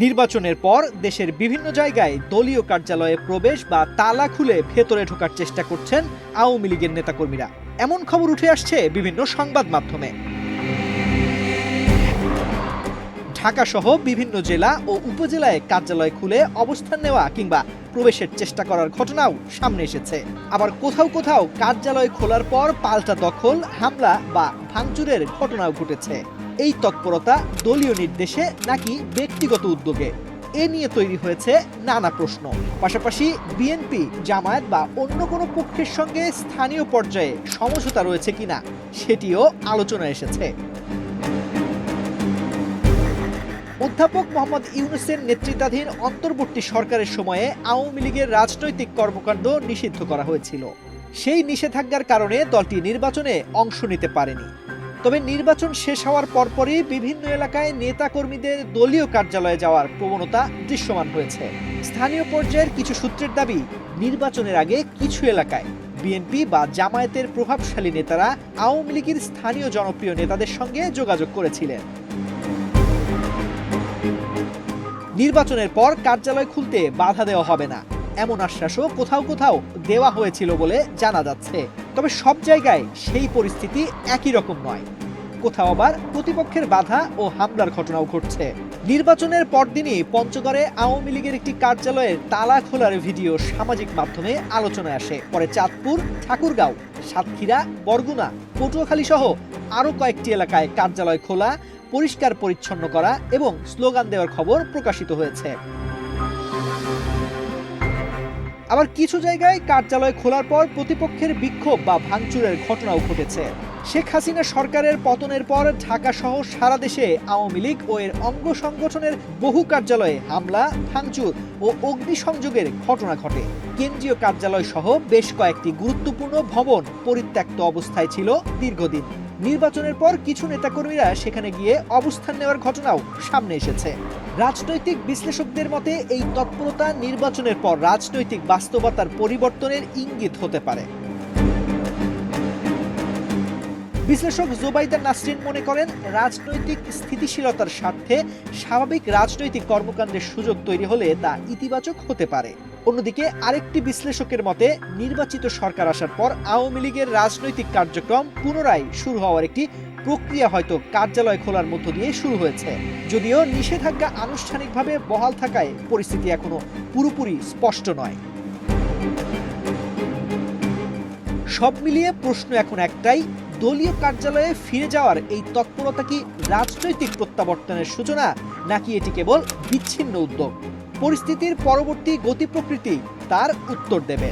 নির্বাচনের পর দেশের বিভিন্ন জায়গায় দলীয় কার্যালয়ে প্রবেশ বা তালা খুলে ভেতরে ঢোকার চেষ্টা করছেন আওয়ামী লীগের নেতাকর্মীরা। এমন খবর উঠে আসছে বিভিন্ন সংবাদ মাধ্যমে। ঢাকা সহ বিভিন্ন জেলা ও উপজেলায় কার্যালয় খুলে অবস্থান নেওয়া কিংবা প্রবেশের চেষ্টা করার ঘটনাও সামনে এসেছে। আবার কোথাও কোথাও কার্যালয় খোলার পর পাল্টা দখল, হামলা বা ভাঙচুরের ঘটনাও ঘটেছে। এই তৎপরতা দলীয় নির্দেশে নাকি ব্যক্তিগত উদ্যোগে, এ নিয়ে তৈরি হয়েছে নানা প্রশ্ন। পাশাপাশি বিএনপি, জামায়াত বা অন্য কোনো পক্ষের সঙ্গে স্থানীয় পর্যায়ে সমঝোতা রয়েছে কিনা সেটিও আলোচনায় এসেছে। অধ্যাপক মোহাম্মদ ইউনূসের নেতৃত্বাধীন অন্তর্বর্তী সরকারের সময়ে আওয়ামী লীগের রাজনৈতিক কর্মকাণ্ড নিষিদ্ধ করা হয়েছিল। সেই নিষেধাজ্ঞার কারণে দলটি নির্বাচনে অংশ নিতে পারেনি। তবে নির্বাচন শেষ হওয়ার পরপরই বিভিন্ন এলাকায় নেতাকর্মীদের দলীয় কার্যালয়ে যাওয়ার প্রবণতা দৃশ্যমান হয়েছে। স্থানীয় পর্যায়ের কিছু সূত্রের দাবি, নির্বাচনের আগে কিছু এলাকায় বিএনপি বা জামায়াতের প্রভাবশালী নেতারা আওয়ামী লীগের স্থানীয় জনপ্রিয় নেতাদের সঙ্গে যোগাযোগ করেছিলেন। নির্বাচনের পর কার্যালয় খুলতে বাধা দেওয়া হবে না, এমন আশ্বাসও কোথাও কোথাও দেওয়া হয়েছিল বলে জানা যাচ্ছে। তবে সব জায়গায় সেই পরিস্থিতি একই রকম নয়। কোথাও আবার প্রতিপক্ষের বাধা ও হামলার ঘটনাও ঘটছে। নির্বাচনের পরদিনই পঞ্চগড়ে আওয়ামী লীগের একটি কার্যালয়ের তালা খোলার ভিডিও সামাজিক মাধ্যমে আলোচনায় আসে। পরে চাঁদপুর, ঠাকুরগাঁও, সাতক্ষীরা, বরগুনা, পটুয়াখালী সহ আরও কয়েকটি এলাকায় কার্যালয় খোলা, পরিষ্কার পরিচ্ছন্ন করা এবং স্লোগান দেওয়ার খবর প্রকাশিত হয়েছে। আবার কিছু জায়গায় কার্যালয় খোলার পর প্রতিপক্ষের বিক্ষোভ বা ভাঙচুরের ঘটনাও ঘটেছে। শেখ হাসিনা সরকারের পতনের পর ঢাকা সহ সারা দেশে আওয়ামী লীগ ও এর অঙ্গ সংগঠনের বহু কার্যালয়ে হামলা, ভাঙচুর ও অগ্নিসংযোগের ঘটনা ঘটে। কেন্দ্রীয় কার্যালয় সহ বেশ কয়েকটি গুরুত্বপূর্ণ ভবন পরিত্যক্ত অবস্থায় ছিল দীর্ঘদিন। নির্বাচনের পর কিছু নেতাকর্মীরা সেখানে গিয়ে অবস্থান নেওয়ার ঘটনাও সামনে এসেছে। রাজনৈতিক বিশ্লেষকদের মতে এই তৎপরতা নির্বাচনের পর রাজনৈতিক বাস্তবতার পরিবর্তনের ইঙ্গিত হতে পারে। বিশ্লেষক জোবাইদা নাসরিন মনে করেন, রাজনৈতিক স্থিতিশীলতার স্বার্থে স্বাভাবিক রাজনৈতিক কর্মকাণ্ডের সুযোগ তৈরি হলে তা ইতিবাচক হতে পারে। অন্যদিকে আরেকটি বিশ্লেষকের মতে, নির্বাচিত সরকার আসার পর আওয়ামী লীগের রাজনৈতিক কার্যক্রম পুনরায় শুরু হওয়ার একটি প্রক্রিয়া হয়তো কার্যালয় খোলার মধ্য দিয়ে শুরু হয়েছে। যদিও নিষেধাজ্ঞা আনুষ্ঠানিকভাবে বহাল থাকায় পরিস্থিতি এখনো পুরোপুরি স্পষ্ট নয়। সব মিলিয়ে প্রশ্ন এখন একটাই, দলীয় কার্যালয়ে ফিরে যাওয়ার এই তৎপরতা কি রাজনৈতিক প্রত্যাবর্তনের সূচনা, নাকি এটি কেবল বিচ্ছিন্ন উদ্যোগ? পরিস্থিতির পরবর্তী গতি প্রকৃতি তার উত্তর দেবে।